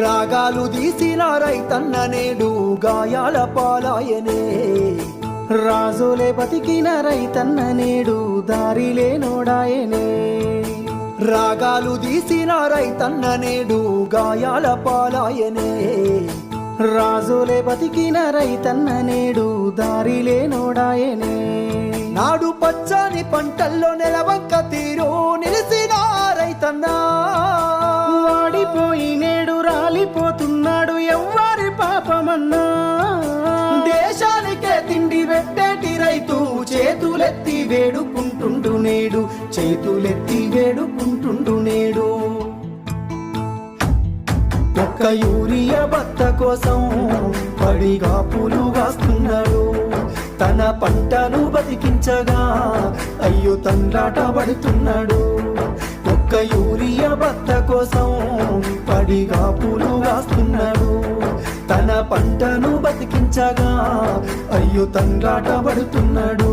రాగాలు తీసిన రైతన్న నేడు గాయాల పాలాయనే, రాజులే బతికిన రైతన్న నేడు దారిలే నోడాయనే. రాగాలు తీసిన రైతన్న నేడు గాయాల పాలాయనే, రాజులే బతికిన రైతన్న నేడు దారిలే నోడాయనే. నాడు పచ్చని పంటల్లో నెలవంక తీరు నిలిసిన రైతన్న వాడిపోయి నేడు రాలిపోతున్నాడు ఎవ్వరి పాపమన్నా. దేశానికే తిండి పెట్టేటి రైతు చేతులెత్తి వేడుకుంటుండు నేడు, చేతులెత్తి వేడుకుంటుండు నేడు. ఒక్క యూరియా బత్త కోసం పడిగా పూలు కాస్తున్నాడు, తన పంటను బతికించగా అయ్యో తండ్రాట పడుతున్నాడు. ఒక్క యూరియా బత్త కోసం పడిగా పూలు కాస్తున్నాడు, తన పంటను బతికించగా అయ్యో తండ్రాట పడుతున్నాడు.